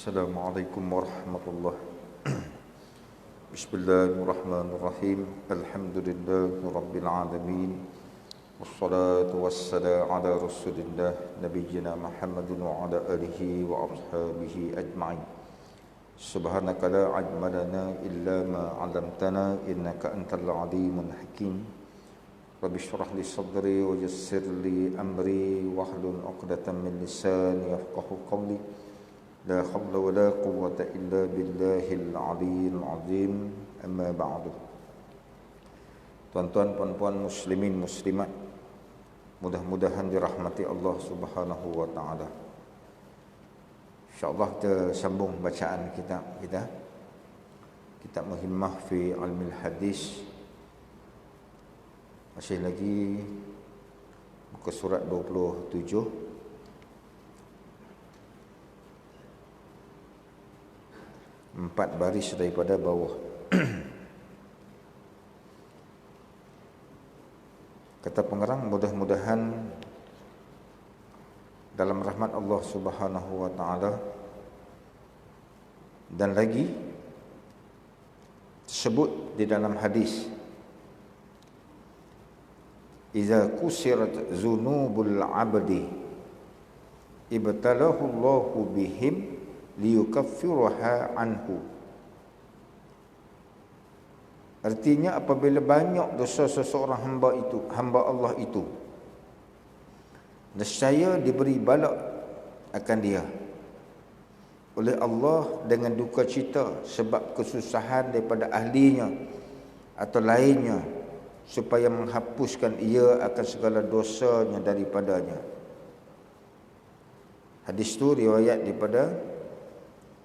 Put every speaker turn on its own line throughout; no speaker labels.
Assalamualaikum warahmatullahi. Bismillahirrahmanirrahim. Alhamdulillahirabbil alamin. Wassalatu wassalamu ala Rasulillah nabiyyina Muhammadin wa ala alihi wa ashabihi ajma'in. Subhanaka la ilma lana illa ma 'allamtana innaka antal alimul hakim. Rabbi shrah li sadri wa yassir li amri wahlul 'uqdatam min lisani yafqahu qawli. La hawla wa la quwwata illa billahil aliyyil azim. Amma ba'du. Tuan-tuan, puan-puan, muslimin, muslimat, mudah-mudahan dirahmati Allah Subhanahu wa taala. InsyaAllah kita sambung bacaan kita Kitab Muhimmah fi Ilmil Hadis. Masih lagi muka surat 27. Empat baris daripada bawah. Kata pengarang, mudah-mudahan dalam rahmat Allah Subhanahu wa taala. Dan lagi sebut di dalam hadis, iza kusirat zunubul abdi ibtalahu Allahu bihim liyukaffiruha anhu. Artinya apabila banyak dosa seseorang hamba Allah itu, nescaya diberi bala akan dia oleh Allah dengan duka cita sebab kesusahan daripada ahlinya atau lainnya, supaya menghapuskan ia akan segala dosanya daripadanya. Hadis itu riwayat daripada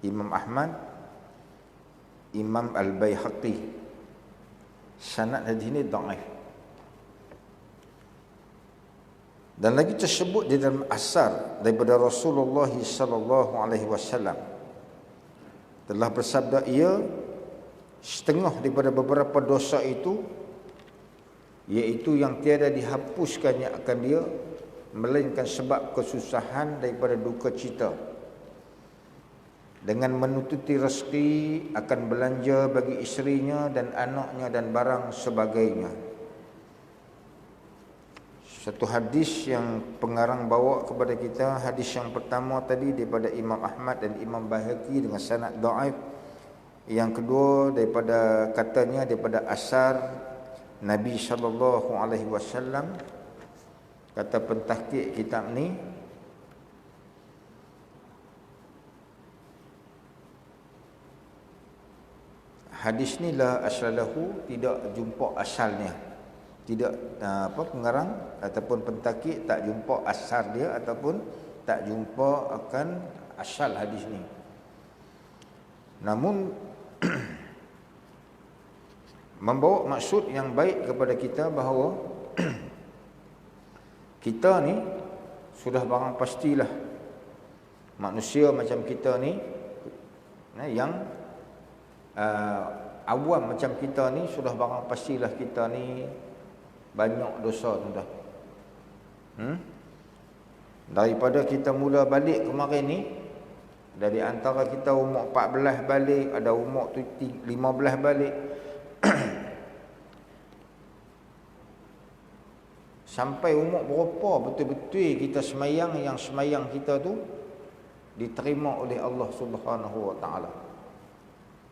Imam Ahmad, Imam Al-Baihaqi. Sanad hadis ini dhaif. Dan lagi tersebut di dalam asar daripada Rasulullah sallallahu alaihi wasallam telah bersabda, ia setengah daripada beberapa dosa itu, iaitu yang tiada dihapuskannya akan dia melainkan sebab kesusahan daripada duka cita, dengan menutupi rezeki, akan belanja bagi isterinya dan anaknya dan barang sebagainya. Satu hadis yang pengarang bawa kepada kita, hadis yang pertama tadi daripada Imam Ahmad dan Imam Baihaqi dengan sanad dhaif. Yang kedua daripada asar Nabi sallallahu alaihi wasallam. Kata pentahqiq kitab ni, hadis ni la asalahu, tidak jumpa asalnya. Tidak pengarang ataupun pentahqiq tak jumpa asal dia ataupun tak jumpa akan asal hadis ni. Namun membawa maksud yang baik kepada kita bahawa kita ni sudah barang pastilah manusia macam kita ni, yang awam macam kita ni, sudah barang pastilah kita ni banyak dosa tuan. Daripada kita mula balik kemarin ni, dari antara kita umur 14 balik, ada umur 15 balik sampai umur berapa betul-betul kita semayang, yang semayang kita tu diterima oleh Allah Subhanahu wa taala.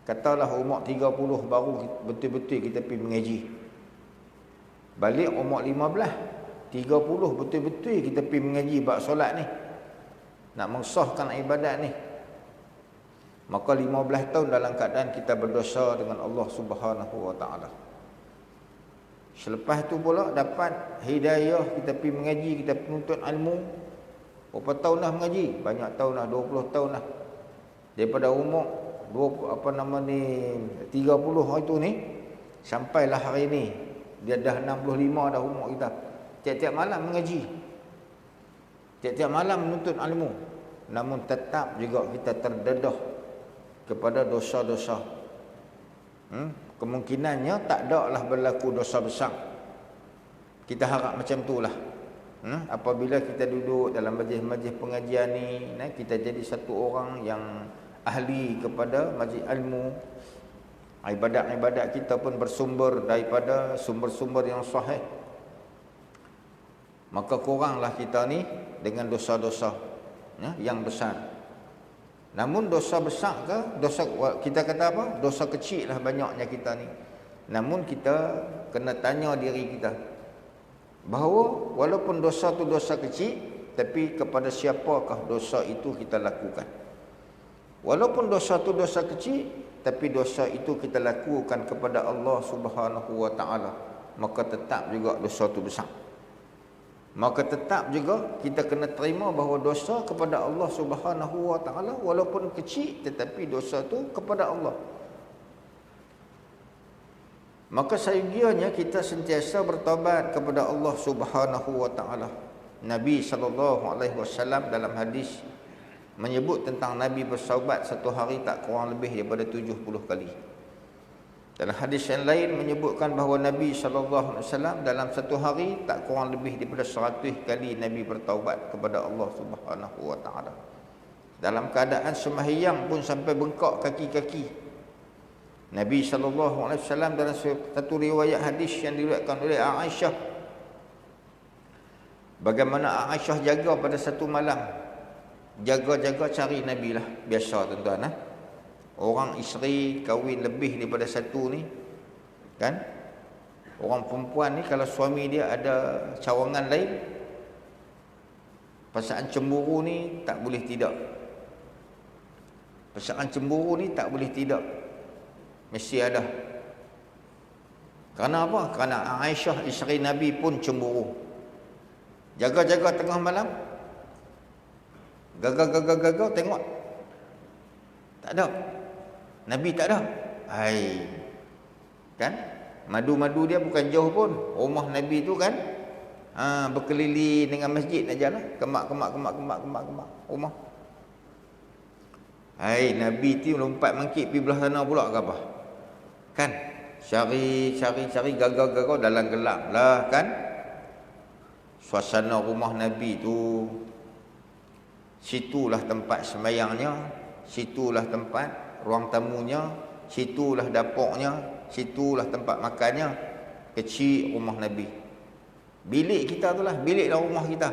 Katalah umur 30 baru betul-betul kita pergi mengaji. Balik umur 15, 30 betul-betul kita pergi mengaji bab solat ni, nak mengesahkan ibadat ni. Maka 15 tahun dalam keadaan kita berdosa dengan Allah Subhanahu wa taala. Selepas tu pula dapat hidayah, kita pergi mengaji, kita penuntut ilmu. Berapa tahun dah mengaji? Banyak tahun dah, 20 tahun dah. Daripada umur 30 hari tu ni sampailah hari ni, dia dah 65 dah umur kita. Tiap-tiap malam mengaji, tiap-tiap malam menuntut ilmu. Namun tetap juga kita terdedah kepada dosa-dosa. Kemungkinannya tak ada lah berlaku dosa besar. Kita harap macam tu lah. Apabila kita duduk dalam majlis-majlis pengajian ni, kita jadi satu orang yang ahli kepada majlis ilmu. Ibadat-ibadat kita pun bersumber daripada sumber-sumber yang sahih. Maka kuranglah kita ni dengan dosa-dosa yang besar. Namun dosa besar ke, dosa kita kata apa? Dosa kecil lah banyaknya kita ni. Namun kita kena tanya diri kita bahawa walaupun dosa tu dosa kecil, tapi kepada siapakah dosa itu kita lakukan? Walaupun dosa tu dosa kecil, tapi dosa itu kita lakukan kepada Allah Subhanahu wa taala, maka tetap juga dosa tu besar. Maka tetap juga kita kena terima bahawa dosa kepada Allah Subhanahu wa taala walaupun kecil, tetapi dosa tu kepada Allah. Maka seyogianya kita sentiasa bertaubat kepada Allah Subhanahu wa taala. Nabi SAW dalam hadis menyebut tentang Nabi bertaubat satu hari tak kurang lebih daripada 70 kali. Dalam hadis yang lain menyebutkan bahawa Nabi SAW dalam satu hari tak kurang lebih daripada 100 kali Nabi bertaubat kepada Allah Subhanahu wa taala. Dalam keadaan sembahyang pun sampai bengkak kaki-kaki. Nabi SAW dalam satu riwayat hadis yang diriwayatkan oleh Aisyah, bagaimana Aisyah jaga pada satu malam, jaga-jaga cari Nabi lah. Biasa tuan-tuan, orang isteri kahwin lebih daripada satu ni kan, orang perempuan ni kalau suami dia ada cawangan lain, perasaan cemburu ni tak boleh tidak. Perasaan cemburu ni tak boleh tidak, mesti ada. Kerana apa? Kerana Aisyah isteri Nabi pun cemburu. Jaga-jaga tengah malam, gagal tengok tak ada, Nabi tak ada. Hai, kan madu-madu dia bukan jauh pun, rumah Nabi tu kan berkeliling dengan masjid aja lah, kemak rumah. Hai, Nabi tu lompat mangkit pergi belah sana pula ke apa? Kan? Cari gagal dalam gelap lah kan. Suasana rumah Nabi tu, situlah tempat sembahyangnya, situlah tempat ruang tamunya, situlah dapurnya, situlah tempat makannya. Kecil rumah Nabi. Bilik kita tu lah, biliklah rumah kita.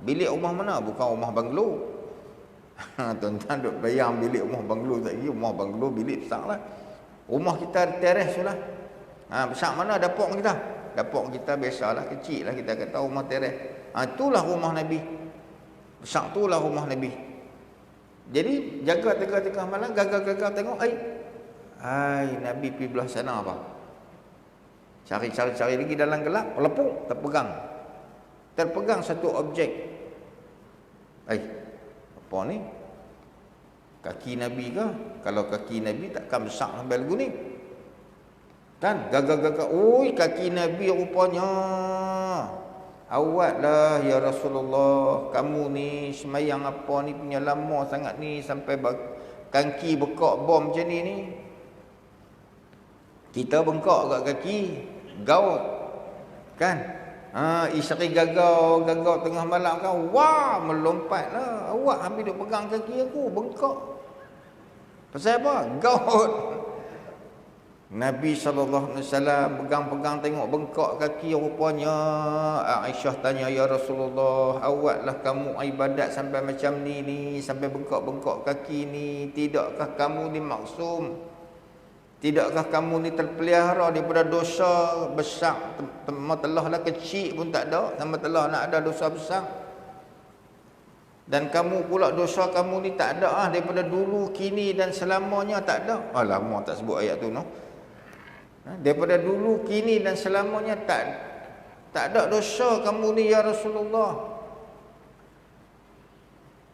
Bilik rumah mana? Bukan rumah banglo. Tuan-tuan duk bayang bilik rumah banglo tak lagi, rumah banglo bilik besar lah. Rumah kita teres tu lah. Besar mana dapur kita? Dapur kita biasalah, kecil lah, kita kata rumah teres. Itulah rumah Nabi. Besar tu lah rumah Nabi. Jadi jaga tengah-tengah malam, gagal tengok, hai Nabi pergi belah sana apa? Cari lagi dalam gelap, lepuk, terpegang satu objek. Apa ni? Kaki Nabi ke? Kalau kaki Nabi takkan besar sampai lagu ni. Kan? Gagal. Oi, kaki Nabi rupanya. Awatlah ya Rasulullah, kamu ni semayang apa ni punya lama sangat ni sampai kaki bekak bom macam ni. Kita bengkak kat kaki, gaut. Kan? Isteri gagal tengah malam kan, wah melompat lah. Awak ambil duk pegang kaki aku, bengkak. Pasal apa? Gaut. Nabi SAW pegang-pegang tengok bengkak kaki rupanya. Aisyah tanya, ya Rasulullah, awaklah kamu ibadat sampai macam ni, sampai bengkak-bengkak kaki ni. Tidakkah kamu ni maksum? Tidakkah kamu ni terpelihara daripada dosa besar? Telah lah kecil pun tak ada, sama telah nak ada dosa besar. Dan kamu pula dosa kamu ni tak ada daripada dulu, kini dan selamanya tak ada. Lama tak sebut ayat tu no. Daripada dulu, kini dan selamanya tak ada dosa kamu ni ya Rasulullah.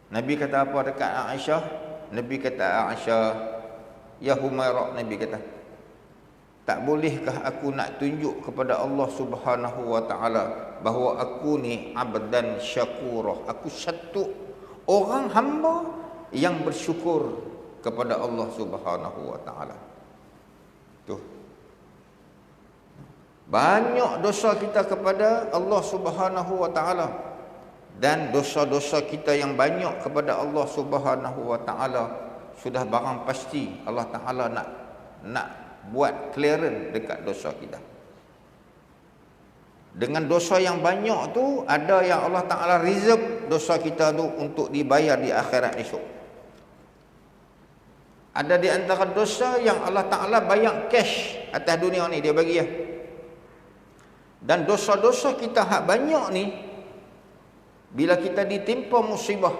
Nabi kata apa dekat Aisyah? Nabi kata Aisyah, ya Humairah, Nabi kata, tak bolehkah aku nak tunjuk kepada Allah Subhanahu wa taala bahawa aku ni abdan syakurah, aku satu orang hamba yang bersyukur kepada Allah Subhanahu wa taala. Tuh. Banyak dosa kita kepada Allah Subhanahu wa taala, dan dosa-dosa kita yang banyak kepada Allah Subhanahu wa taala sudah barang pasti Allah Ta'ala nak buat clearance dekat dosa kita. Dengan dosa yang banyak tu, ada yang Allah Ta'ala reserve dosa kita tu untuk dibayar di akhirat esok. Ada di antara dosa yang Allah Ta'ala bayar cash atas dunia ni, dia bagi ya. Dan dosa-dosa kita hak banyak ni, bila kita ditimpa musibah,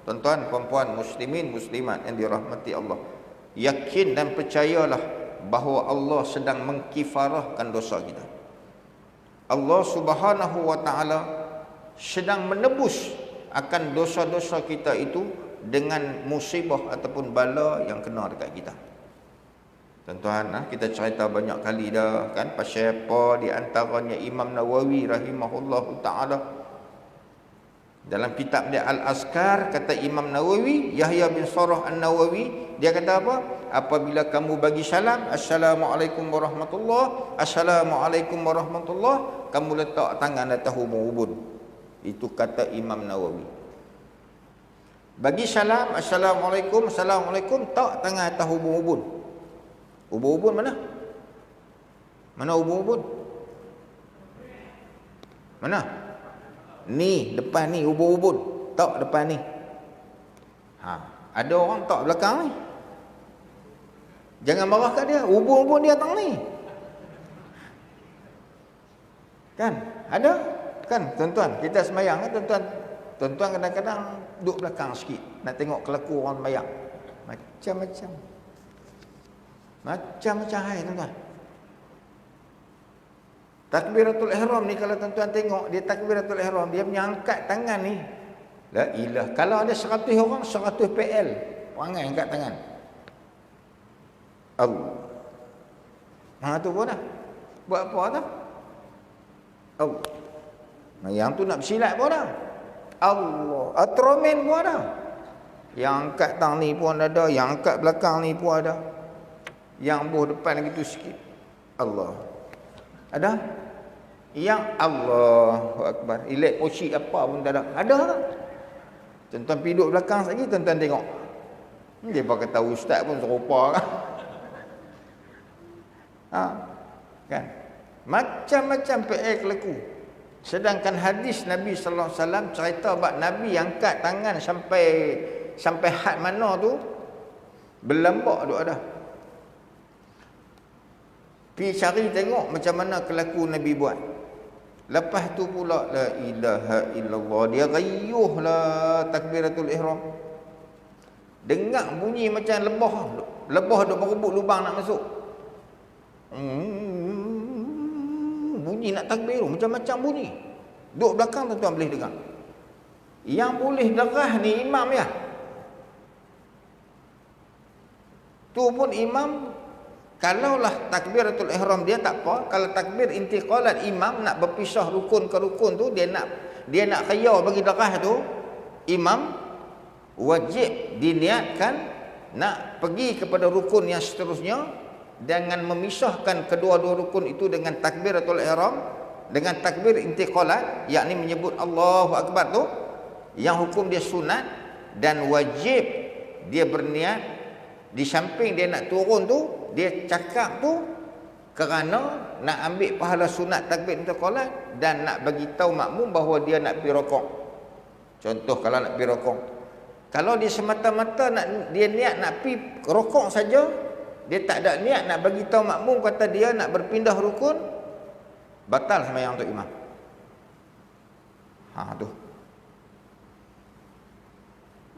tuan-tuan, puan-puan, muslimin, muslimat yang dirahmati Allah, yakin dan percayalah bahawa Allah sedang mengkifarahkan dosa kita. Allah Subhanahu wa Ta'ala sedang menebus akan dosa-dosa kita itu dengan musibah ataupun bala yang kena dekat kita. Tuan-tuan, kita cerita banyak kali dah kan, pasal apa di antaranya Imam Nawawi rahimahullahu ta'ala. Dalam kitab dia Al-Azkar, kata Imam Nawawi, Yahya bin Sharah An-Nawawi, dia kata apa? Apabila kamu bagi salam, Assalamualaikum warahmatullahi, Assalamualaikum warahmatullahi, kamu letak tangan atas ubun-ubun. Itu kata Imam Nawawi. Bagi salam, Assalamualaikum, Assalamualaikum, tak tangan atas ubun-ubun. Ubun-ubun mana? Mana ubun-ubun? Mana? Ni, depan ni, ubun-ubun. Tak depan ni. Ada orang tak belakang ni. Jangan marah kat dia. Ubun-ubun dia tang ni. Kan? Ada? Kan, tuan-tuan? Kita semayang kan, tuan-tuan? Tuan-tuan kadang-kadang duduk belakang sikit. Nak tengok kelaku orang semayang. Macam-macam. Macam-macam hai, tuan-tuan. Takbiratul ihram ni kalau tuan-tuan tengok, dia takbiratul ihram, dia menyangkat tangan ni. La ilah. Kalau ada 100 orang, 100 PL. Orang angkat tangan. Allah. Tu pun dah. Buat apa dah? Allah. Yang tu nak bersilat pun dah. Allah. Atromen pun ada. Yang angkat tang ni pun ada, yang angkat belakang ni pun ada. Yang buh depan gitu sikit. Allah. Ada? Yang Allahu Akbar. Elek poci apa pun tak ada. Ada tak? Tuan-tuan pergi duduk belakang lagi, tuan-tuan tengok. Dia pakai tahu ustaz pun serupa kan? Kan? Macam-macam PL kelaku. Sedangkan hadis Nabi sallallahu alaihi wasallam cerita bab Nabi angkat tangan sampai had mana tu berlambak duk ada. Pergi cari tengok macam mana kelaku Nabi buat. Lepas tu pula la ilaha illallah, dia rayuhlah takbiratul ihram. Dengar bunyi macam lebah duk berebut lubang nak masuk. Bunyi nak takbir tu macam-macam bunyi. Duk belakang tuan-tuan boleh dengar. Yang boleh derah ni imam ya. Tu pun imam. Kalaulah takbiratul ihram dia tak apa, kalau takbir intiqalat imam nak berpisah rukun ke rukun tu, dia nak khayar bagi darah tu, imam wajib diniatkan nak pergi kepada rukun yang seterusnya dengan memisahkan kedua-dua rukun itu dengan takbiratul ihram, dengan takbir intiqalat, yakni menyebut Allahu Akbar tu, yang hukum dia sunat dan wajib dia berniat. Di samping dia nak turun tu, dia cakap tu kerana nak ambil pahala sunat takbir intiqalat dan nak bagi tahu makmum bahawa dia nak pergi rokok. Contoh kalau nak pergi rokok. Kalau dia semata-mata dia niat nak pergi rokok saja, dia tak ada niat nak bagi tahu makmum kata dia nak berpindah rukun, batal sembahyang untuk imam. Tu.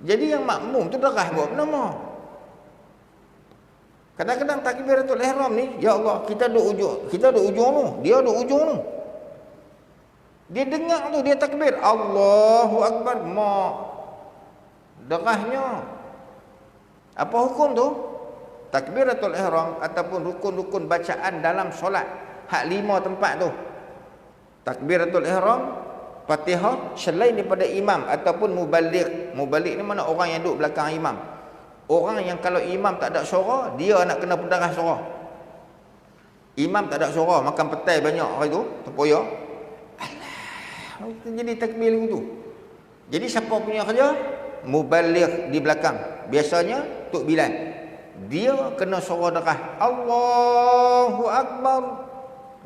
Jadi yang makmum tu derah buat nama. Kadang-kadang takbiratul ihram ni, ya Allah, kita duduk ujung tu, dia duduk ujung tu. Dia dengar tu, dia takbir Allahu Akbar, derahnya. Apa hukum tu? Takbiratul ihram ataupun rukun-rukun bacaan dalam solat, hak 5 tempat tu. Takbiratul ihram, Fatihah selain daripada imam ataupun mubaligh. Mubaligh ni mana orang yang duduk belakang imam. Orang yang kalau imam tak ada suara, dia nak kena pendarah suara. Imam tak ada suara, makan petai banyak hari tu, terpoyak. Alah, jadi takbir itu. Jadi siapa punya kerja? Mubaligh di belakang. biasanya Tok Bilal, dia kena suara darah Allahu Akbar,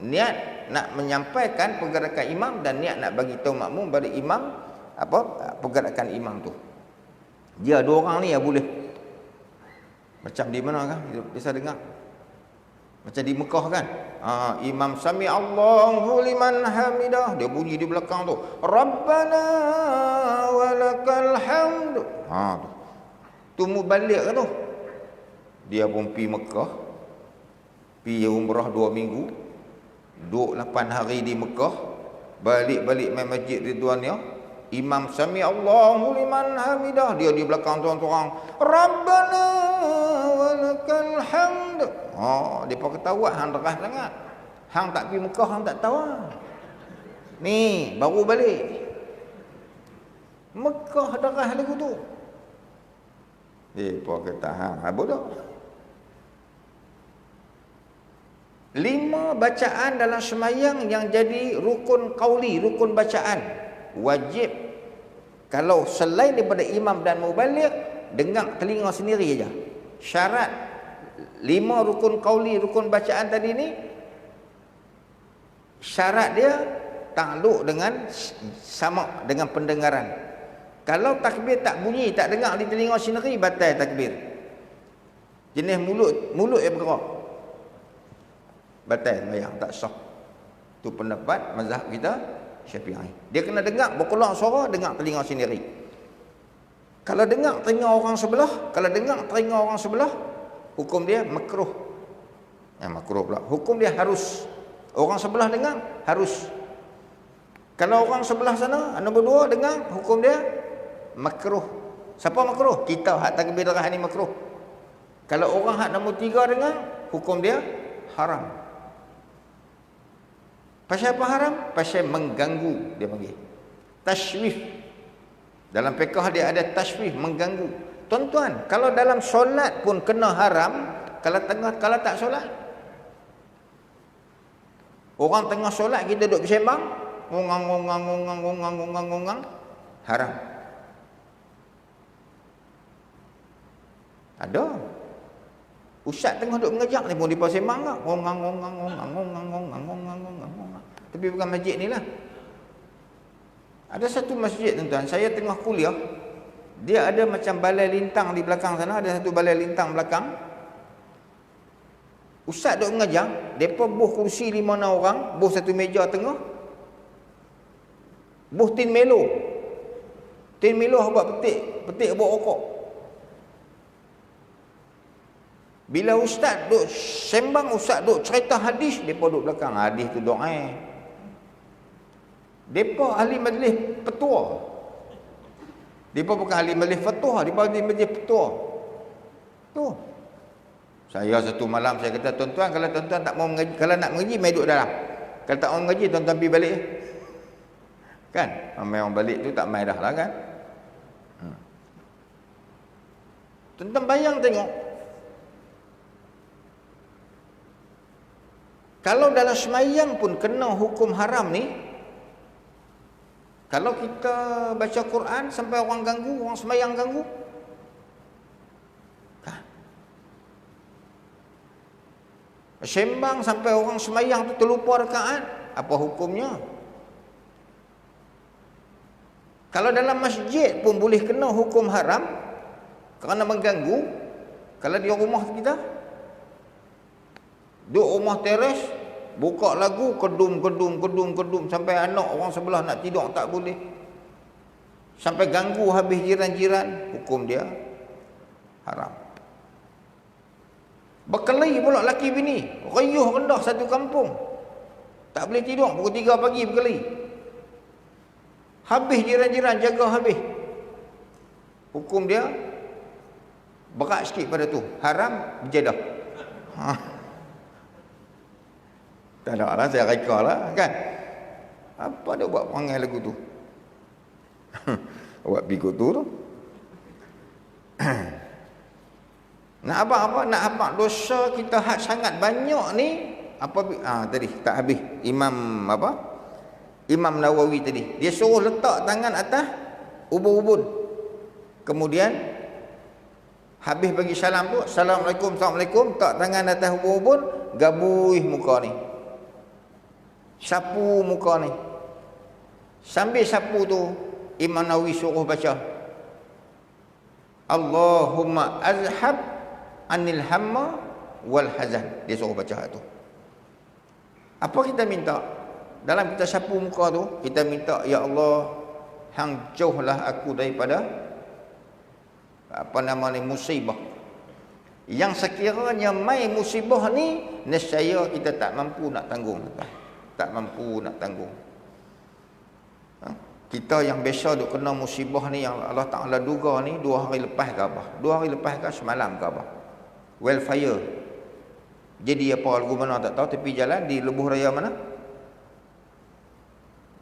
niat nak menyampaikan pergerakan imam dan niat nak bagi tahu makmum pada imam apa pergerakan imam tu. Dia dua orang ni yang boleh. Macam di mana kan? Bisa dengar. Macam di Mekah kan? Imam sami Allahu liman hamidah, dia bunyi di belakang tu. Rabbana walakal hamd. Tu mubalik kan tu. Dia pun pi Mekah. Pi umrah 2 minggu. Duduk 8 hari di Mekah. Balik-balik main masjid Ridwaniyah. Imam sami Allahu liman hamidah, dia di belakang tuan-tuan. Rabbana walakal hamd. Depa ketawa hang derah sangat. Hang tak pergi Mekah hang tak tahu. Ni baru balik. Mekah derah lagu tu. Depa kata hang bodoh. 5 bacaan dalam sembahyang yang jadi rukun qauli, rukun bacaan. Wajib kalau selain daripada imam dan mubaligh, dengar telinga sendiri aja. Syarat 5 rukun qauli, rukun bacaan tadi ni, syarat dia takluk dengan sama dengan pendengaran. Kalau takbir tak bunyi, tak dengar di telinga sendiri, batal takbir. Jenis mulut yang bergerak, batal sembahyang, tak sah. Tu pendapat mazhab kita Syafi'i. Dia kena dengar berkeluar suara, dengar telinga sendiri. Kalau dengar telinga orang sebelah, hukum dia makruh. Makruh pula. Hukum dia harus. Orang sebelah dengar, harus. Kalau orang sebelah sana, nombor 2 dengar, hukum dia makruh. Siapa makruh? Kita hak takbir darah ni makruh. Kalau orang hak nombor 3 dengar, hukum dia haram. Pasal apa haram? Pasal mengganggu, dia panggil tashwif. Dalam fiqh dia ada tashwif, mengganggu. Tuan-tuan, kalau dalam solat pun kena haram, kalau tak solat. Orang tengah solat kita duduk bersembang, ngongang, haram. Ada. Ustaz tengah duduk mengajak ni pun dia sembang tak? Ngongang. Tapi bukan masjid ni lah. Ada satu masjid tuan-tuan, saya tengah kuliah, dia ada macam balai lintang di belakang sana, ada satu balai lintang belakang. Ustaz duduk mengajar, mereka buh kursi 5-6 orang, buh satu meja tengah, buh tin melo buat petik buat rokok. Bila ustaz duk sembang, ustaz duk cerita hadis, mereka duduk belakang. Hadis tu doa. Mereka ahli majlis petua. Mereka bukan ahli majlis fatwa, mereka ahli majlis petua. Tu. Saya satu malam saya kata, tuan-tuan, kalau tuan-tuan tak mau mengaji, kalau nak mengaji, mai duduk dalam. Kalau tak mau mengaji, tuan-tuan pergi balik. Kan? Mai orang balik tu tak mai dah lah kan? Tuan-tuan bayang tengok. Kalau dalam sembahyang pun kena hukum haram ni. Kalau kita baca Quran sampai orang ganggu, orang sembahyang ganggu, kan? Sembang sampai orang sembahyang tu terlupa rakaat, apa hukumnya? Kalau dalam masjid pun boleh kena hukum haram kerana mengganggu. Kalau di rumah kita, duduk rumah teres, buka lagu kedum sampai anak orang sebelah nak tidur tak boleh. Sampai ganggu habis jiran-jiran, hukum dia haram. Berkelahi pula laki bini, riuh rendah satu kampung. Tak boleh tidur, pukul 3 pagi berkelahi. Habis jiran-jiran jaga habis. Hukum dia berat sikit pada tu, haram berjadah. Tak ada lah, saya reka lah kan. Apa dia buat perangai lagu tu? Buat pikut tu. Nak apa? Nak apa dosa kita hak sangat banyak ni. Tadi tak habis. Imam Nawawi tadi, dia suruh letak tangan atas ubun-ubun. Kemudian Habis bagi salam tu, Assalamualaikum, Assalamualaikum, tak tangan atas ubun-ubun, gabuih muka ni. Sapu muka ni. Sambil sapu tu, Imam Nawawi suruh baca, Allahumma azhab anil hamma wal hazan. Dia suruh baca tu. Apa kita minta? Dalam kita sapu muka tu, kita minta, ya Allah, hang jauhlah aku daripada musibah. Yang sekiranya mai musibah ni, nescaya kita tak mampu nak tanggung. Tak mampu nak tanggung. Kita yang biasa duk kena musibah ni, yang Allah Ta'ala duga ni, 2 hari lepas ke apa? 2 hari lepas ke semalam ke apa? Wildfire. Jadi apa lagu mana tak tahu, tepi jalan di Lebuh Raya mana?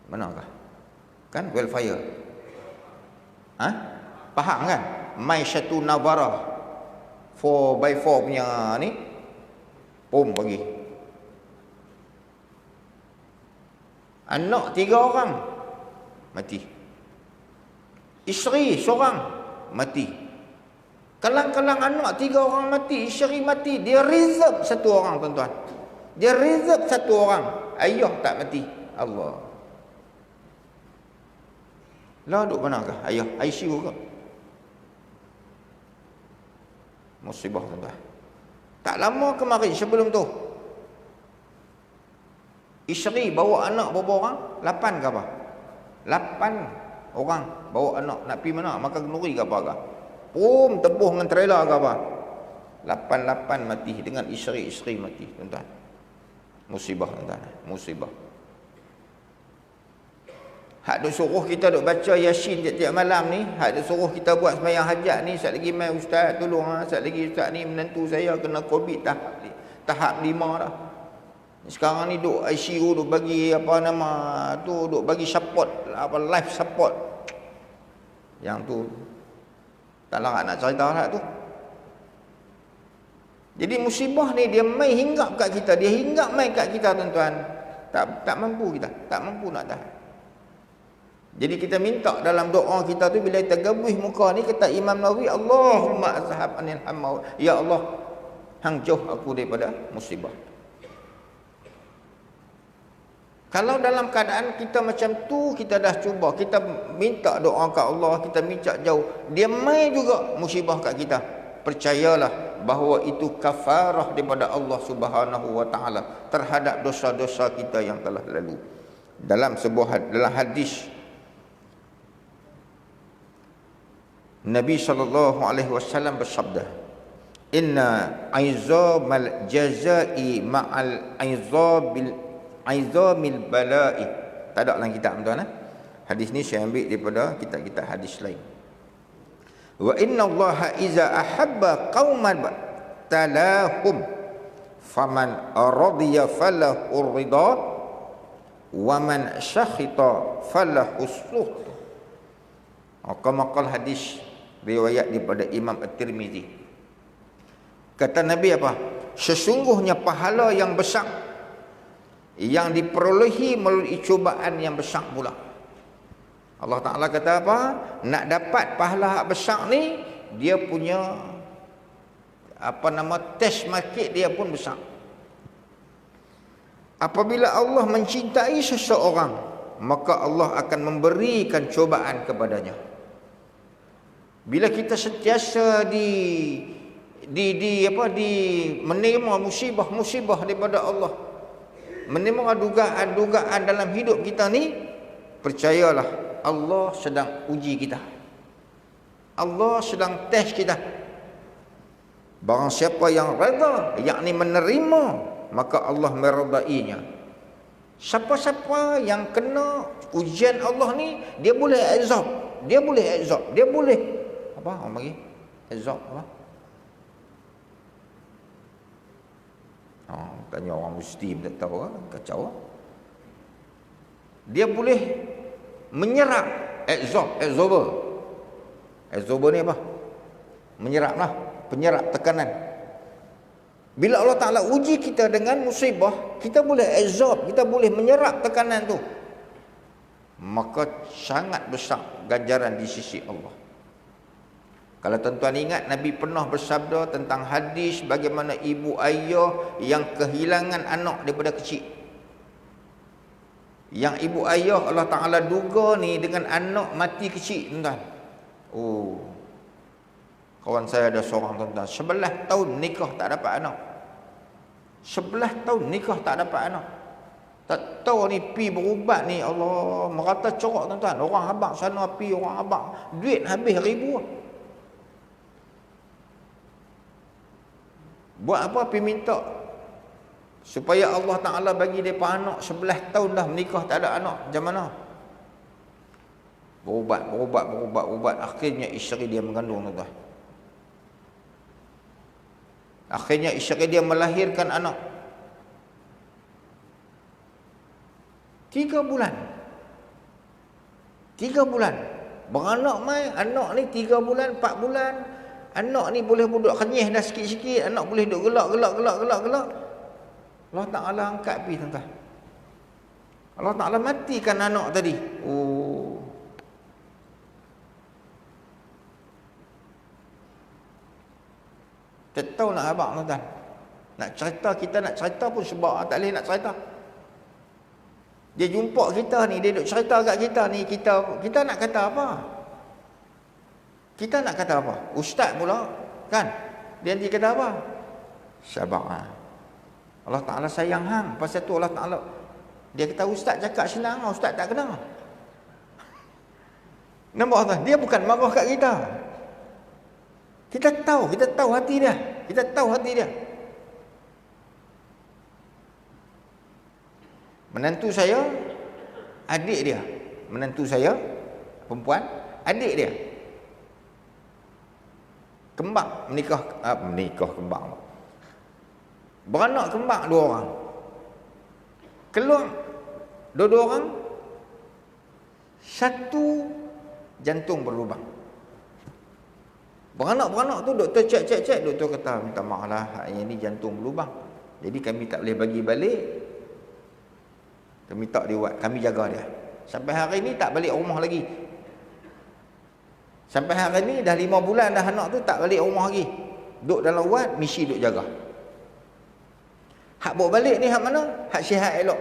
Manakah? Kan wildfire. Faham kan? Mai satu Navara 4x4 punya ni, bom bagi. Anak 3 orang mati. Isteri seorang mati. Kalang-kalang anak 3 orang mati, isteri mati. Dia reserve 1 orang, tuan-tuan. Dia reserve 1 orang. Ayah tak mati. Allah. Lah duk manakah ayah? ICU ke? Musibah, tuan-tuan. Tak lama kemarin sebelum tu, isteri bawa anak berapa orang? 8 ke apa? 8 orang bawa anak nak pergi mana? Makan kenduri ke apa ke? Tebuh dengan trailer ke apa? 8 mati dengan isteri-isteri mati, tuan-tuan. Musibah, tuan-tuan. Musibah. Hak duk suruh kita duk baca Yasin tiap-tiap malam ni, hak duk suruh kita buat sembahyang hajat ni, sat lagi mai ustaz tolong, sat lagi ustaz ni menantu saya kena COVID tahap 5 dah. Sekarang ni duk ICU, duk bagi duk bagi support, life support. Yang tu tak larat nak cerita lah tu. Jadi musibah ni dia mai hinggap kat kita, dia hinggap mai kat kita, tuan-tuan. Tak mampu kita, tak mampu nak tahan. Jadi kita minta dalam doa kita tu, bila kita gabuih muka ni, kata Imam Nawawi, Allahumma azhab anil hamma, ya Allah, hang jauh aku daripada musibah. Kalau dalam keadaan kita macam tu, kita dah cuba, kita minta doa kat Allah, kita minta jauh, dia mai juga musibah kat kita, percayalah bahawa itu kafarah daripada Allah Subhanahu wa taala terhadap dosa-dosa kita yang telah lalu. Dalam hadis Nabi SAW bersabda, inna aizamal jazai ma'al aizamil bala'i. Tak ada dalam kitab, tuan-tuan. Hadis ni saya ambil daripada kitab-kitab hadis lain. Wa inna allaha iza ahabba qauman talahum faman radiya falahu ridha wa man sakhita falahu sukhd. Maka hadis riwayat daripada Imam At-Tirmizi. Kata Nabi apa? Sesungguhnya pahala yang besar yang diperolehi melalui cubaan yang besar pula. Allah Ta'ala kata apa? Nak dapat pahala besar ni, dia punya test market dia pun besar. Apabila Allah mencintai seseorang, maka Allah akan memberikan cubaan kepadanya. Bila kita sentiasa menerima musibah-musibah daripada Allah, menerima dugaan-dugaan dalam hidup kita ni, percayalah Allah sedang uji kita. Allah sedang test kita. Barang siapa yang redha, yakni menerima, maka Allah meredainya. Siapa-siapa yang kena ujian Allah ni, dia boleh azab, dia boleh apa orang bagi azab apa? Tanya orang Muslim tak tahu kan, kacau. Dia boleh menyerap absorber ni apa? Menyeraplah, penyerap tekanan. Bila Allah Ta'ala uji kita dengan musibah, kita boleh absorb, kita boleh menyerap tekanan tu, maka sangat besar ganjaran di sisi Allah. Kalau tuan-tuan ingat, Nabi pernah bersabda tentang hadis bagaimana ibu ayah yang kehilangan anak daripada kecil. Yang ibu ayah Allah Ta'ala duga ni dengan anak mati kecil, tuan-tuan. Oh, kawan saya ada seorang, tuan-tuan, 11 tahun nikah tak dapat anak. 11 tahun nikah tak dapat anak. Tak tahu ni pi berubat ni, Allah, merata corak, tuan-tuan. Orang habaq sana pi, orang habaq, duit habis ribu. Buat apa? Pergi minta supaya Allah Ta'ala bagi mereka anak. 11 tahun dah menikah tak ada anak. Macam mana? Berubat. Akhirnya isteri dia mengandung, tuan-tuan. Akhirnya isteri dia melahirkan anak. 3 bulan. 3 bulan. Beranak mai, anak ni 3 bulan, 4 bulan. Anak ni boleh duduk kenyih dah sikit-sikit, anak boleh duduk gelak. Allah Ta'ala angkat pergi, tuan-tuan. Allah Ta'ala matikan anak tadi. Oh. Tak tahu nak habaq, tuan-tuan. Nak cerita, kita nak cerita pun sebab tak boleh nak cerita. Dia jumpa kita ni, dia duk cerita kat kita ni, kita nak kata apa? Kita nak kata apa? Ustaz pula, kan? Dia nanti kata apa? Sabar. Allah Ta'ala sayang hang. Pasal tu Allah Ta'ala, dia kata ustaz cakap senang, ustaz tak kena. Nampak tak? Dia bukan marah kat kita. Kita tahu hati dia. Kita tahu hati dia. Menantu saya, adik dia. Menantu saya, perempuan, adik dia. Kembang, menikah kembang. Beranak kembang 2 orang. Keluar 2 orang, 1 jantung berlubang. Beranak tu doktor cek, doktor kata minta maaf lah, yang ni jantung berlubang. Jadi kami tak boleh bagi balik. Kami tak dibuat, kami jaga dia. Sampai hari ni tak balik rumah lagi. Sampai hari ni dah 5 bulan dah anak tu tak balik rumah lagi. Duduk dalam wad, misi duduk jaga. Hak bawa balik ni hak mana? Hak sihat elok.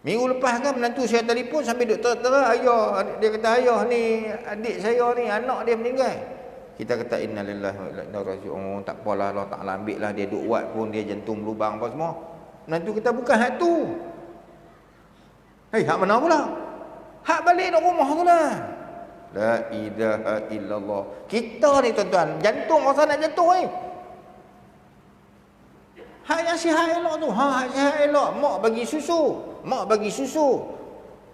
Minggu lepas kan menantu saya telefon sampai doktor ayah, dia kata ayah ni adik saya ni anak dia meninggal. Kita kata innalillahi wa inna ilaihi raji'un. Tak apalah, Allah Ta'ala ambil lah, dia duk wad pun dia jantung berlubang apa semua. Menantu kita bukan hak tu. Hak mana pula? Hak balik nak rumah tu lah. La ilaha illallah. Kita ni, tuan-tuan, jantung rasa nak jatuh ni. Hak yang sihat elok tu. Hak sihat elok. Mak bagi susu.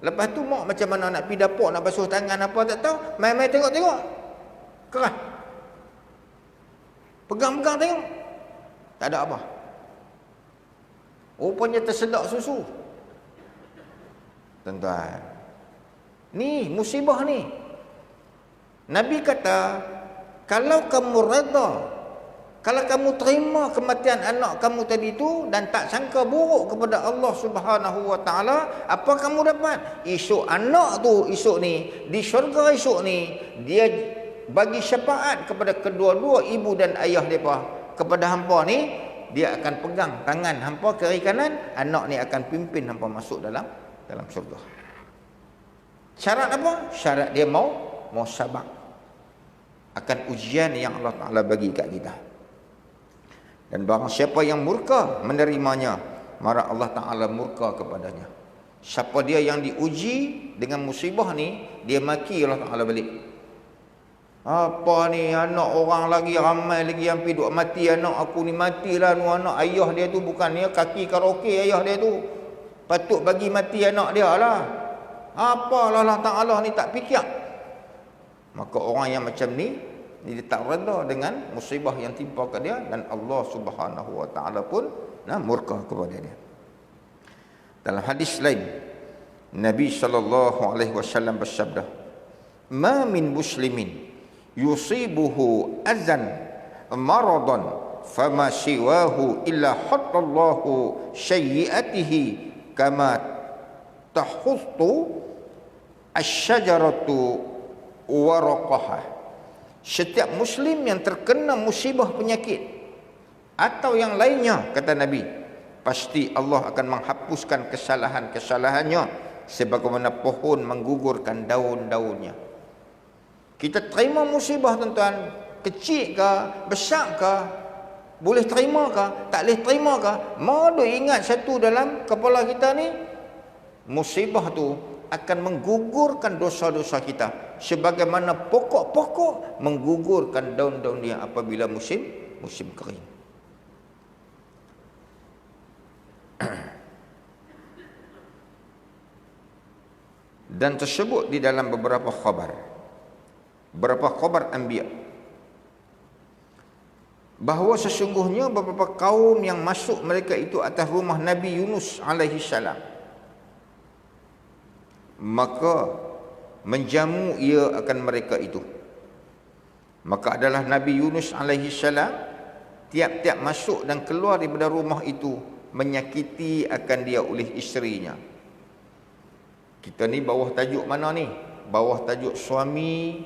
Lepas tu mak macam mana nak pergi dapur, nak basuh tangan apa tak tahu. Mai-mai tengok. Kerah. Pegang-pegang tengok. Tak ada apa. Rupanya tersedak susu. Tuan-tuan, ni musibah ni. Nabi kata, kalau kamu redha, kalau kamu terima kematian anak kamu tadi tu dan tak sangka buruk kepada Allah Subhanahu wa Ta'ala, apa kamu dapat? Esok anak tu, esok ni, di syurga esok ni, dia bagi syafaat kepada kedua-dua ibu dan ayah mereka. Kepada hampa ni, dia akan pegang tangan hampa kiri kanan, anak ni akan pimpin hampa masuk dalam syurga. Syarat apa? Syarat dia mau sabar akan ujian yang Allah Ta'ala bagi kat kita. Dan barang siapa yang murka menerimanya, maka Allah Ta'ala murka kepadanya. Siapa dia yang diuji dengan musibah ni, dia maki Allah Ta'ala balik. Apa ni, anak orang lagi ramai lagi yang pergi duk mati, anak aku ni matilah, nu anak ayah dia tu bukannya kaki karaoke ayah dia tu. Patut bagi mati anak dia lah. Apalah Allah Ta'ala ni tak fikir. Maka orang yang macam ni, dia tak redha dengan musibah yang timpa ke dia, dan Allah Subhanahu wa Ta'ala pun murka kepada dia. Dalam hadis lain, Nabi SAW bersabda, "Ma min muslimin yusibuhu azan maradan fama siwahu illa hattallahu sayyi'atihi kama tahuttu asy-syajaratu waraqaha. Setiap muslim yang terkena musibah penyakit atau yang lainnya, kata Nabi, pasti Allah akan menghapuskan kesalahan-kesalahannya sebagaimana pohon menggugurkan daun-daunnya. Kita terima musibah tuan-tuan, kecil ke, besar ke, boleh terima ke, tak boleh terima ke, mau ingat satu dalam kepala kita ni, musibah tu akan menggugurkan dosa-dosa kita sebagaimana pokok-pokok menggugurkan daun-daun dia apabila musim kering. Dan tersebut di dalam beberapa khabar anbiya, bahawa sesungguhnya beberapa kaum yang masuk mereka itu atas rumah Nabi Yunus alaihi salam, maka menjamu ia akan mereka itu. Maka adalah Nabi Yunus alaihi salam tiap-tiap masuk dan keluar daripada rumah itu menyakiti akan dia oleh isterinya. Kita ni bawah tajuk mana ni? Bawah tajuk suami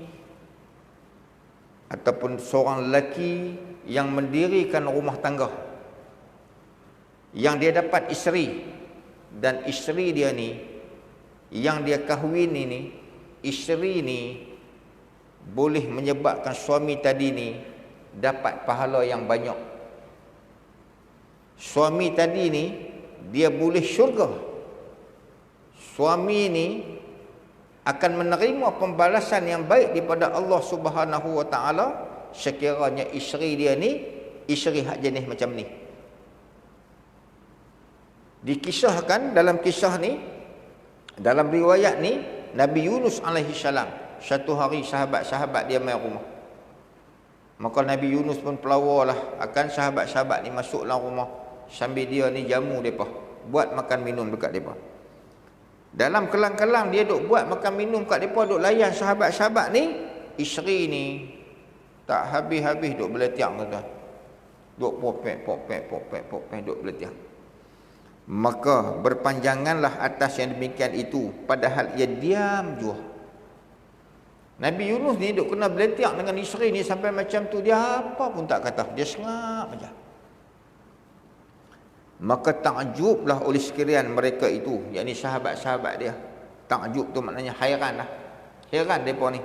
ataupun seorang lelaki yang mendirikan rumah tangga, yang dia dapat isteri, dan isteri dia ni yang dia kahwin ini, isteri ni boleh menyebabkan suami tadi ni dapat pahala yang banyak. Suami tadi ni dia boleh syurga. Suami ni akan menerima pembalasan yang baik daripada Allah Subhanahu wa taala sekiranya isteri dia ni isteri hak jenis macam ni. Dikisahkan dalam kisah ni, dalam riwayat ni, Nabi Yunus alaihi salam, satu hari sahabat-sahabat dia main rumah. Maka Nabi Yunus pun pelawarlah akan sahabat-sahabat ni masuk dalam rumah sambil dia ni jamu depa, buat makan minum dekat depa. Dalam kelang-kelang dia duk buat makan minum kat depa, duk layan sahabat-sahabat ni, isteri ni tak habis-habis duk beletiang tuan. Duk popek duk beletiang. Maka berpanjanganlah atas yang demikian itu, padahal ia diam jua. Nabi Yunus ni duk kena beletiak dengan isteri ni sampai macam tu, dia apa pun tak kata, dia sengap aja. Maka takjublah oleh sekalian mereka itu, yakni sahabat-sahabat dia. Takjub tu maknanya hairan lah. Heran mereka ni.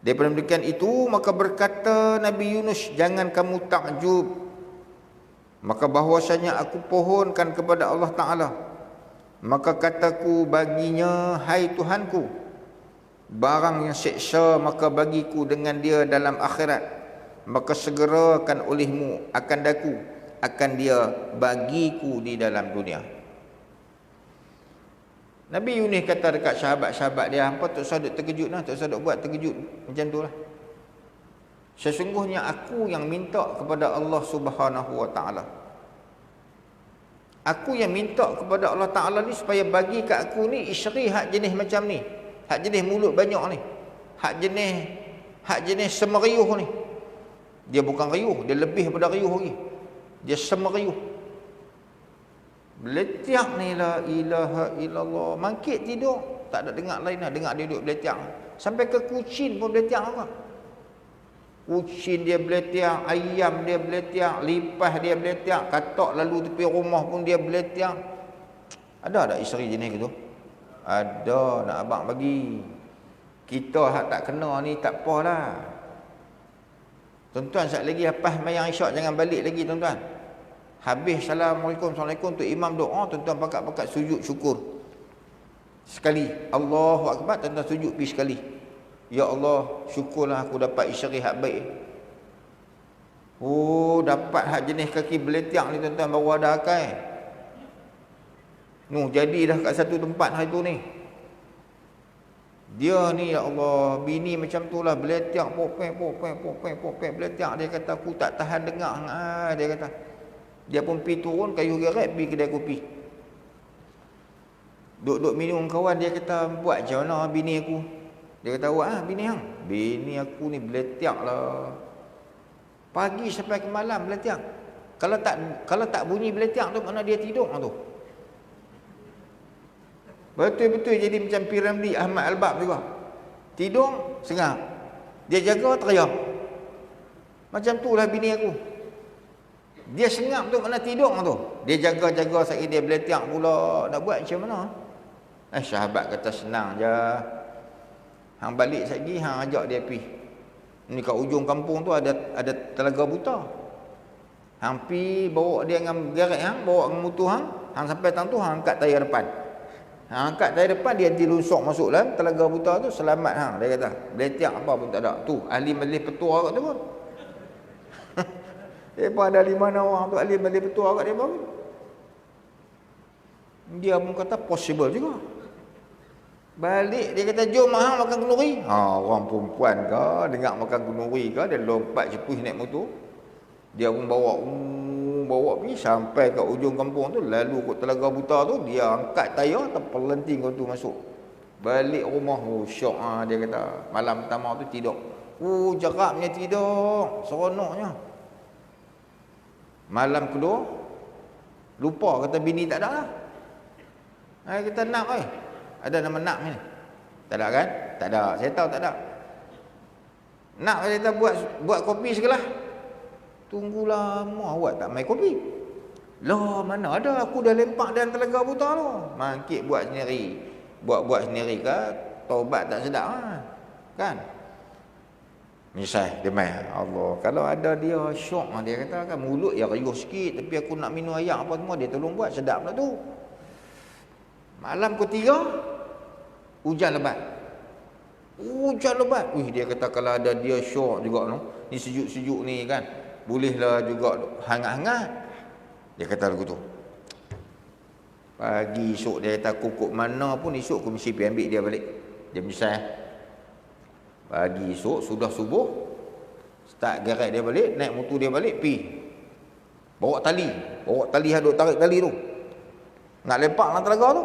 Daripada demikian itu, maka berkata Nabi Yunus, jangan kamu takjub. Maka bahwasanya aku pohonkan kepada Allah Ta'ala. Maka kataku baginya, hai Tuhanku, barang yang seksa maka bagiku dengan dia dalam akhirat. Maka segerakan olehmu akan dia bagiku di dalam dunia. Nabi Yunus kata dekat sahabat-sahabat dia, hampa tak usah duk terkejut lah, tak usah duk buat terkejut macam tu lah. Sesungguhnya aku yang minta kepada Allah Subhanahu wa taala. Aku yang minta kepada Allah Ta'ala ni supaya bagi kat aku ni isteri hak jenis macam ni, hak jenis mulut banyak ni, hak jenis semeriuh ni. Dia bukan riuh, dia lebih daripada riuh lagi. Dia semeriuh. Beletiak ni, la ilaha illallah. Mangkit tidur, tak ada dengar lain lah, dengar dia duduk beletiak. Sampai ke kucing pun beletiak apa. Kucing dia beletiak, ayam dia beletiak, lipas dia beletiak, katak lalu tepi rumah pun dia beletiak. Ada tak isteri jenis gitu? Ada, nak abang bagi. Kita hak tak kena ni tak apalah. Tuan-tuan, sekali lagi lepas mayang isyak jangan balik lagi tuan-tuan. Habis Assalamualaikum tu imam doa, tuan-tuan pakat-pakat sujud syukur sekali. Allahu Akbar, tuan-tuan sujud pergi sekali. Ya Allah, syukurlah aku dapat isteri hak baik. Oh, dapat hak jenis kaki beletiak ni tuan-tuan, baru ada akal. Jadi dah kat satu tempat hari tu ni. Dia ni, ya Allah, bini macam tu lah, beletiak, popek, beletiak. Dia kata, aku tak tahan dengar. Dia kata. Dia pun pergi turun, kayu gerak, pergi kedai kopi. Duk-duk minum kawan, dia kata, buat macam mana bini aku? Dia kata, awak bini hang? Bini aku ni beletiak lah. Pagi sampai ke malam beletiak. Kalau tak bunyi beletiak tu, mana dia tidur tu? Betul-betul jadi macam Piramli Ahmad Albab juga. Tidur, sengap. Dia jaga, teriak. Macam tu lah bini aku. Dia sengap tu mana tidur tu. Dia jaga-jaga sekali dia beletiak pula. Nak buat macam mana? Sahabat kata senang je. Hang balik sekali, hang ajak dia pergi. Ni kat ujung kampung tu ada telaga buta. Hang pergi bawa dia dengan gerek hang, bawa dengan motor hang. Hang sampai tang tu, hang angkat tayar depan. Hang angkat tayar depan, dia dilunsuk masuk dalam telaga buta tu, selamat hang. Dia kata, beletiak apa pun tak ada. Tu, ahli majlis petua kat tu pun. Dia ada 5 orang tu ahli majlis petua kat dia pun. Dia pun kata possible juga. Balik dia kata jom hang makan kenduri. Orang perempuan ke dengar makan kenduri ke, dia lompat cepuh naik motor. Dia pun bawa pergi sampai ke ujung kampung tu, lalu kot telaga buta tu, dia angkat tayar terpelanting kau tu masuk. Balik rumah, syok dia kata. Malam pertama tu tidur. Jeraknya tidur, seronoknya. Malam kedua lupa, kata bini tak ada lah. Kita nak ada nama nak ni. Tak ada kan? Tak ada. Saya tahu tak ada. Nak kita buat kopi segelas. Tunggu lama awak tak main kopi. Lah mana ada, aku dah lempak dalam telaga buta tu. Mangkit buat sendiri. Buat sendiri ke, taubat tak sedap kan? Misal dia main. Allah, kalau ada dia syok dia kata kan, mulut ya riuh sikit, tapi aku nak minum air apa semua dia tolong buat, sedap lah tu. Malam ketiga hujan lebat. Dia kata kalau ada dia syok juga no. Ni sejuk-sejuk ni kan. Bolehlah juga hangat-hangat. Dia kata lagu tu. Pagi esok dia kata kukuk mana pun esok aku mesti pergi ambil dia balik. Dia misal. Pagi esok sudah subuh, start gerak dia balik, naik motor dia balik, pi. Bawa tali hadut tarik tali tu. Nak lempak dalam telaga tu.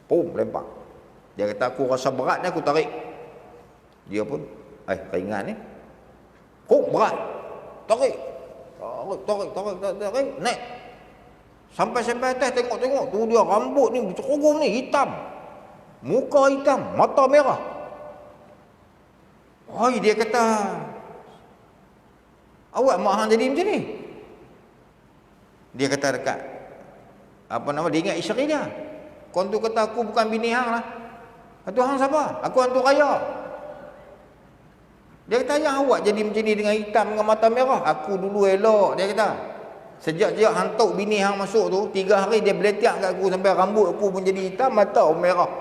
Pum, lempak. Dia kata aku rasa berat ni aku tarik. Dia pun ringan ni. Berat. Tarik, naik. Sampai atas tengok. Tu dia rambut ni bercerogong ni hitam. Muka hitam, mata merah. Dia kata, awak mak hang jadi macam ni? Dia kata dekat dia ingat isteri dia. Kau tu kata aku bukan bini hang lah. Kata hang siapa? Aku hantu raya. Dia kata yang awak jadi macam ni dengan hitam dengan mata merah. Aku dulu elok, dia kata. Sejak hantuk bini hang masuk tu, 3 hari dia beletiak kat aku sampai rambut aku pun jadi hitam, mata merah.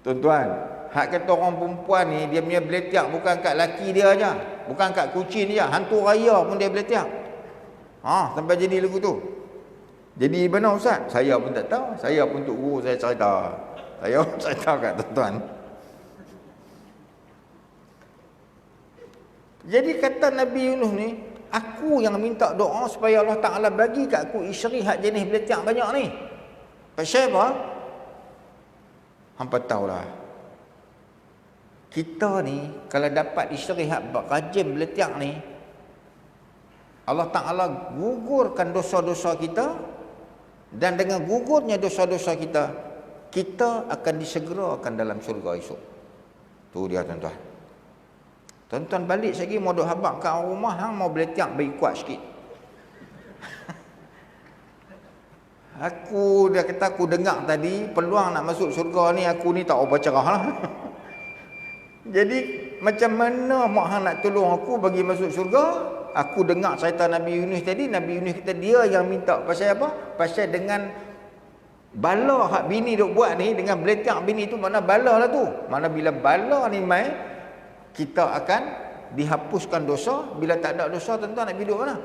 Tuan-tuan, hak kata orang perempuan ni, dia punya beletiak bukan kat laki dia aja, bukan kat kucing dia, hantu raya pun dia beletiak. Sampai jadi lagu tu. Jadi mana Ustaz? Saya pun tak tahu. Saya pun untuk guru saya cerita. Saya pun cerita kat tuan-tuan. Jadi kata Nabi Yunus ni, aku yang minta doa supaya Allah Ta'ala bagi kat aku isteri hak jenis beletiak banyak ni. Pasal apa? Hampa tahulah. Kita ni kalau dapat isteri hak rajin beletiak ni, Allah Ta'ala gugurkan dosa-dosa kita, dan dengan gugurnya dosa-dosa kita, kita akan disegerakan dalam syurga esok. Tu dia tuan-tuan. Tuan-tuan balik lagi mau duk habaq kat rumah hang mau beletiak bagi kuat sikit. Dia kata aku dengar tadi peluang nak masuk syurga ni aku ni tak apa cerah lah. Jadi macam mana mak hang nak tolong aku bagi masuk syurga? Aku dengar cerita Nabi Yunus tadi. Nabi Yunus kata dia yang minta. Pasal apa? Pasal dengan bala hak bini duk buat ni, dengan beletiak bini tu, mana bala lah tu. Mana bila bala ni mai, kita akan dihapuskan dosa. Bila tak ada dosa, tuan-tuan nak hidup mana?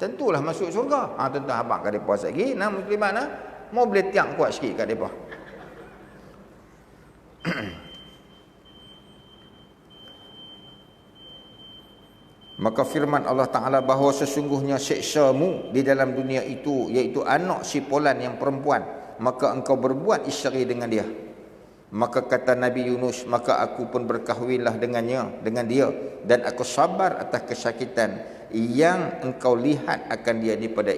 Tentulah masuk syurga. Tuan-tuan habaq kat depa lagi. Nah muslimat mau beletiak kuat sikit kat depa. Maka firman Allah Ta'ala bahawa sesungguhnya seksamu di dalam dunia itu, iaitu anak si Polan yang perempuan, maka engkau berbuat isteri dengan dia. Maka kata Nabi Yunus, maka aku pun berkahwinlah dengan dia, dan aku sabar atas kesakitan yang engkau lihat akan dia daripada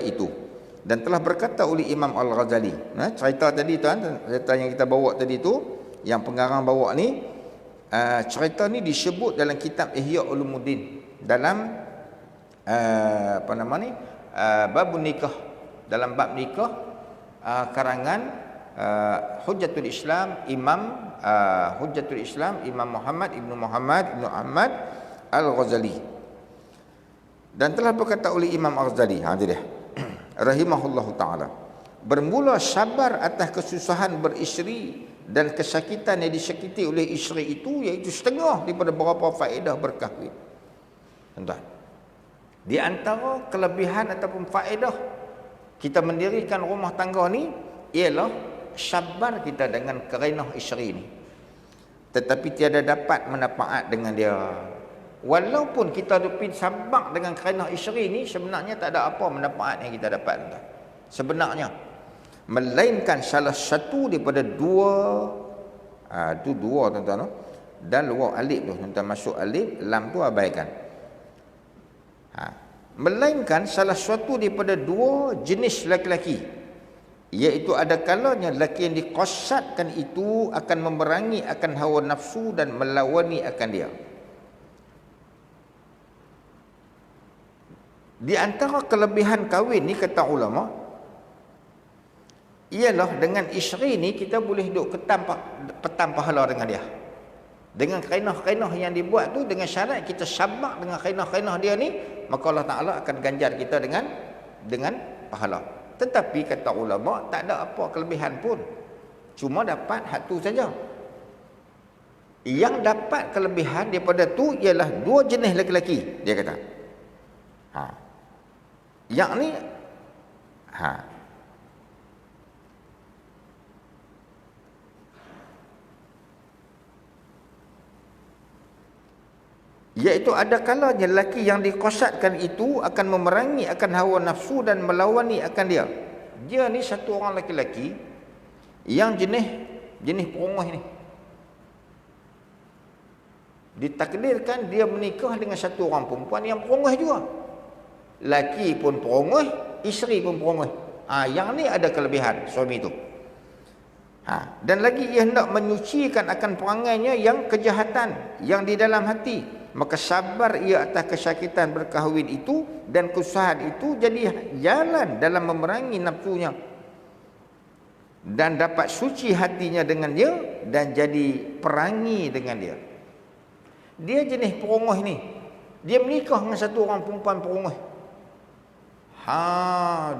itu. Dan telah berkata oleh Imam Al-Ghazali, cerita tadi tuan, cerita yang kita bawa tadi tu, yang pengarang bawa ni, cerita ni disebut dalam kitab Ihya Ulumuddin, dalam apa nama ni, bab nikah, dalam bab nikah, karangan Hujjatul Islam Imam Hujjatul Islam Imam Muhammad Ibnu Ahmad Al-Ghazali. Dan telah berkata oleh Imam Al-Ghazali, dia rahimahullahu taala, bermula sabar atas kesusahan beristeri dan kesakitan yang disakiti oleh isteri itu, iaitu setengah daripada berapa faedah berkahwin. Tuan-tuan, di antara kelebihan ataupun faedah kita mendirikan rumah tangga ni ialah sabar kita dengan kerenah isteri ni. Tetapi tiada dapat manfaat dengan dia. Walaupun kita dupin sabar dengan kerenah isteri ni, sebenarnya tak ada apa manfaat yang kita dapat, tuan-tuan. Sebenarnya melainkan salah satu daripada dua, tu dua tuan-tuan, dan luar alif tu, tuan-tuan, masuk alif, lam tu abaikan. Melainkan salah satu daripada dua jenis laki-laki, iaitu ada kalanya lelaki yang dikosatkan itu akan memerangi akan hawa nafsu dan melawani akan dia. Di antara kelebihan kahwin ni, kata ulama, ialah dengan isteri ni kita boleh duduk petang pahala dengan dia. Dengan kainah-kainah yang dibuat tu, dengan syarat kita sabar dengan kainah-kainah dia ni, maka Allah Ta'ala akan ganjar kita dengan pahala. Tetapi kata ulama, tak ada apa kelebihan pun, cuma dapat hak tu saja. Yang dapat kelebihan daripada tu ialah dua jenis lelaki, dia kata. Yang ni iaitu ada kalanya lelaki yang dikosatkan itu akan memerangi akan hawa nafsu dan melawani akan dia. Dia ni satu orang lelaki yang jenis perongos ni. Ditakdirkan dia menikah dengan satu orang perempuan yang perongos juga. Laki pun perongos, isteri pun perongos. Yang ni ada kelebihan suami tu. Dan lagi ia hendak menyucikan akan perangainya yang kejahatan yang di dalam hati. Maka sabar ia atas kesakitan berkahwin itu dan kesusahan itu jadi jalan dalam memerangi nafsunya, dan dapat suci hatinya dengan dia dan jadi perangi dengan dia. Dia jenis perongos ni, dia menikah dengan satu orang perempuan perongos.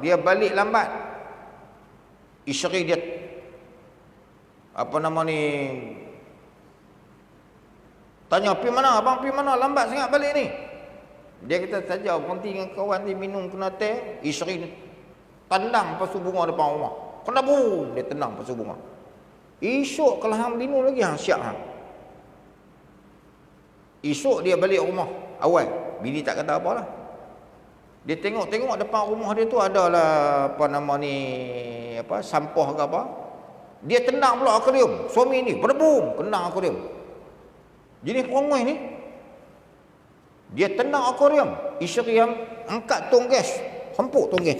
Dia balik lambat, isteri dia apa nama ni, tanya, pergi mana abang, pergi mana, lambat sangat balik ni. Dia kata, saja berhenti dengan kawan dia minum kena teh. Isteri ni tendang pasu bunga depan rumah, kena boom, dia tendang pasu bunga. Esok kalau hang linu lagi, hang siap hang. Esok dia balik rumah awal, bini tak kata apalah. Dia tengok depan rumah dia tu adalah apa nama ni, sampah ke apa. Dia tendang pula akuarium. Suami ni berdebum kena akuarium. Jenis perongos ni, dia tendang akuarium. Isteri yang angkat tong gas, hempuk tong gas.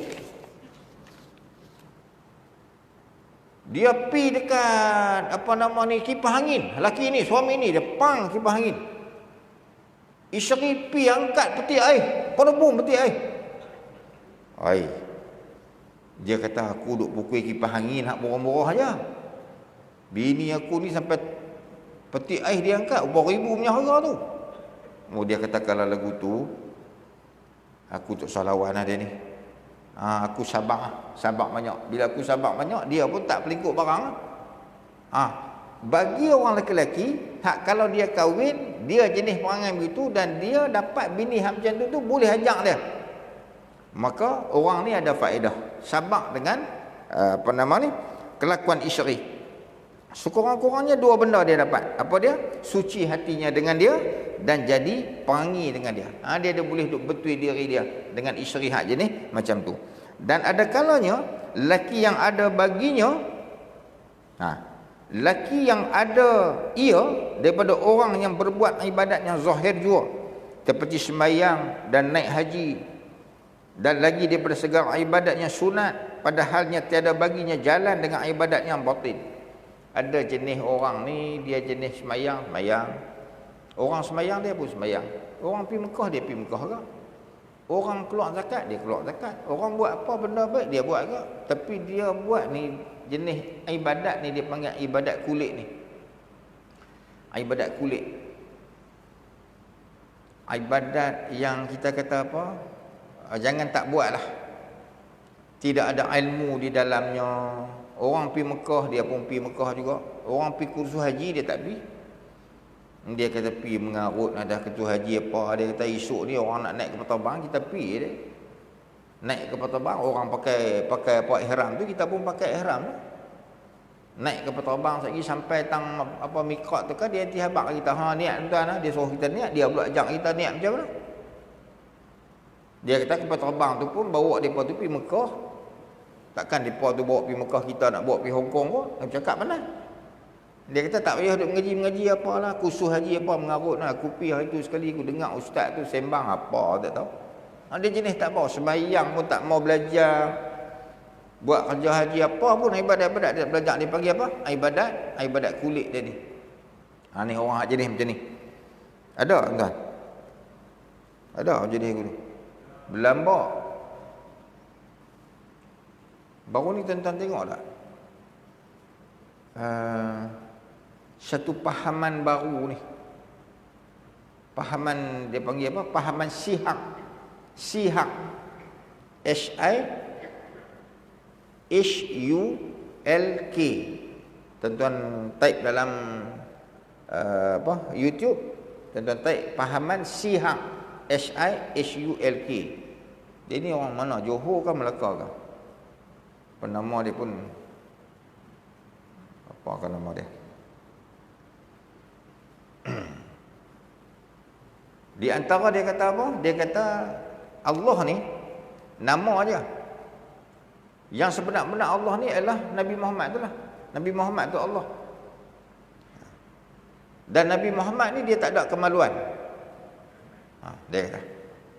Dia pi dekat apa nama ni, kipas angin. Laki ni, suami ni, dia pang kipas angin. Isteri pi angkat peti air, berdebum peti air. Dia kata, aku duk pukul kipas angin hak borong-borong aja. Bini aku ni sampai peti air dia angkat berapa ribu punya harga tu. Dia kata, kalau lagu tu aku tak salah lawan dia ni. Aku sabar banyak. Bila aku sabar banyak, dia pun tak pelingkup barang. Bagi orang lelaki, kalau dia kahwin, dia jenis perangai begitu dan dia dapat bini hak macam tu boleh ajak dia. Maka orang ni ada faedah sabar dengan apa nama ni, kelakuan isteri. Sekurang-kurangnya dua benda dia dapat. Apa dia? Suci hatinya dengan dia dan jadi perangi dengan dia. Dia boleh duk betul diri dia dengan isteri hak jenis macam tu. Dan ada kalanya lelaki yang ada baginya, lelaki yang ada ia daripada orang yang berbuat ibadat yang zahir juga, seperti sembahyang dan naik haji dan lagi daripada segala ibadat yang sunat, padahalnya tiada baginya jalan dengan ibadat yang batin. Ada jenis orang ni, dia jenis semayang. Orang semayang dia pun semayang. Orang pergi Mekah dia pergi Mekah ke. Orang keluar zakat dia keluar zakat. Orang buat apa benda baik dia buat ke. Tapi dia buat ni jenis ibadat ni dia panggil ibadat kulit ni. Ibadat kulit. Ibadat yang kita kata apa? Jangan tak buat lah. Tidak ada ilmu di dalamnya. Orang pergi Mekah dia pun pergi Mekah juga. Orang pergi kursus haji dia tak pergi. Dia kata pergi mengarut ada kursus haji apa. Dia kata esok ni orang nak naik kapal terbang kita pergi dia. Naik kapal terbang orang pakai apa ihram tu, kita pun pakai ihram tu. Naik kapal terbang lagi sampai tang apa mikot tu kan dia nanti habaq kita. Ha niat tuan dia suruh kita niat, dia pula ajak kita niat macam mana? Dia kata kapal terbang tu pun bawa depa tu pergi Mekah. Takkan depa tu bawa pergi Mekah, kita nak bawa pergi Hong Kong pun. Dia cakap mana? Dia kata tak payah duk mengaji apalah, kursus haji apa mengarut lah. Aku pergi hari tu sekali aku dengar ustaz tu sembang apa tak tahu. Dia jenis tak mau sembahyang pun tak mau belajar. Buat kerja haji apa pun ibadat-ibadat dia belajar, dia panggil apa? Ibadat kulit dia ni. Ni orang jenis macam ni. Ada tuan? Ada jenis aku ni. Berlambak. Baru ni tuan-tuan tengok tak? Satu pahaman baru ni. Pahaman dia panggil apa? Pahaman Sihak. Sihak. SIHULK. Tuan-tuan type dalam YouTube. Tuan-tuan type pahaman Sihak. SIHULK. Dia ni orang mana? Johor ke Melaka ke? Nama dia pun apa nama dia? Di antara dia kata apa? Dia kata Allah ni nama aja. Yang sebenar-benar Allah ni adalah Nabi Muhammad tu lah. Nabi Muhammad tu Allah. Dan Nabi Muhammad ni dia tak ada kemaluan. Dia kata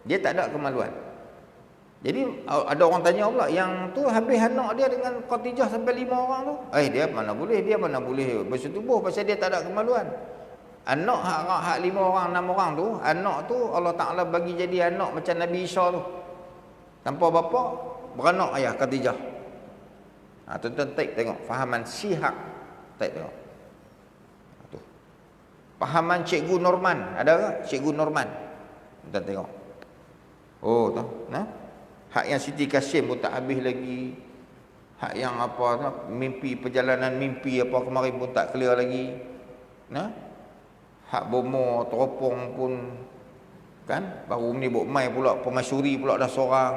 dia tak ada kemaluan. Jadi ada orang tanya pula, yang tu habis anak dia dengan Khadijah sampai 5 orang tu. Dia mana boleh bersetubuh pasal dia tak ada kemaluan. Anak hak 5 orang 6 orang tu, anak tu Allah Taala bagi jadi anak macam Nabi Isa tu. Tanpa bapa, beranak ayah Khadijah. Tuan-tuan tengok fahaman Sihak. Tengok. Tu. Fahaman Cikgu Norman, ada ke? Cikgu Norman. Tuan tengok. Oh tu, nah. Hak yang Siti Kasim pun tak habis lagi. Hak yang apa tu, mimpi perjalanan mimpi apa kemarin pun tak clear lagi. Nah. Hak bomo teropong pun kan baru ni buat mai pula pemasyuri pula dah seorang.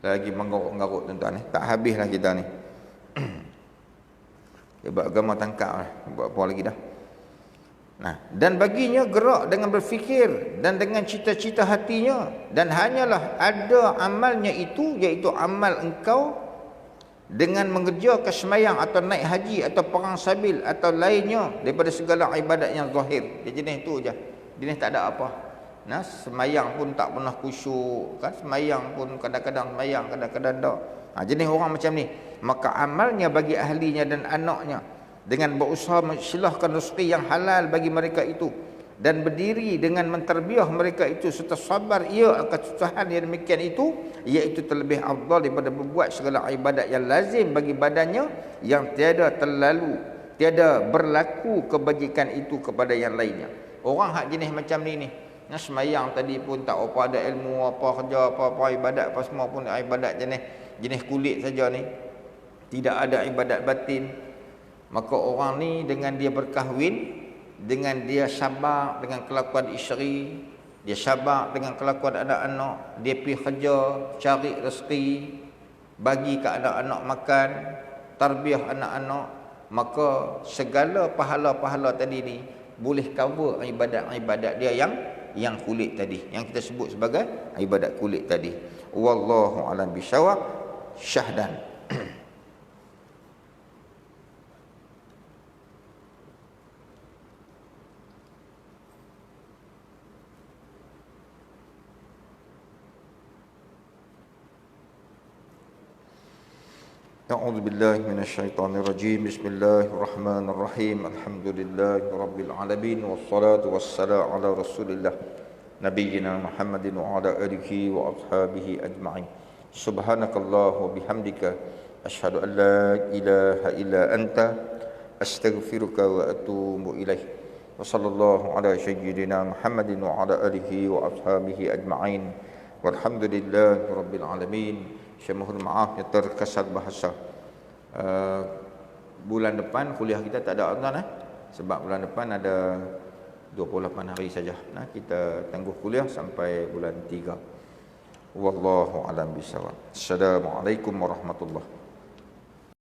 Lagi menggarut-garut tuan-tuan ni. Tak habislah kita ni. Buat agama tangkap lah. Buat apa lagi dah. Nah, dan baginya gerak dengan berfikir dan dengan cita-cita hatinya, dan hanyalah ada amalnya itu, iaitu amal engkau dengan mengerjakan sembahyang atau naik haji atau perang sabil atau lainnya daripada segala ibadat yang zahir. Dia jenis tu je. Jenis tak ada apa. Nah, sembahyang pun tak pernah khusyuk kan, sembahyang pun kadang-kadang sembahyang, kadang-kadang tak. Jenis orang macam ni, maka amalnya bagi ahlinya dan anaknya dengan berusaha mensilahkan rezeki yang halal bagi mereka itu, dan berdiri dengan menterbiah mereka itu serta sabar ia akan kesusahan yang demikian itu, iaitu terlebih afdal daripada berbuat segala ibadat yang lazim bagi badannya, yang tiada berlaku kebajikan itu kepada yang lainnya. Orang hak jenis macam ni semayang tadi pun tak apa ada ilmu apa kerja apa ibadat apa semua pun ibadat jenis kulit saja ni, tidak ada ibadat batin. Maka orang ni dengan dia berkahwin, dengan dia sabar dengan kelakuan isteri, dia sabar dengan kelakuan anak-anak, dia pergi kerja cari rezeki, bagi ke anak-anak makan, tarbiyah anak-anak, maka segala pahala-pahala tadi ni boleh cover ibadat-ibadat dia yang kulit tadi, yang kita sebut sebagai ibadat kulit tadi. Wallahu a'lam bishawab. Syahdan. أعوذ بالله من الشيطان الرجيم بسم الله الرحمن الرحيم الحمد لله رب العالمين والصلاة والسلام على رسول الله نبينا محمد وعلى آله وأصحابه أجمعين سبحانك الله وبحمدك أشهد أن لا إله إلا أنت أستغفرك وأتوب إليك وصلى الله على سيدنا محمد وعلى آله وأصحابه أجمعين والحمد لله رب العالمين. Saya mohon maaf yang terkesat bahasa. Bulan depan kuliah kita tak ada Ramadan sebab bulan depan ada 28 hari saja. Nah, kita tangguh kuliah sampai bulan 3. Wallahu a'lam bishawab. Assalamualaikum warahmatullahi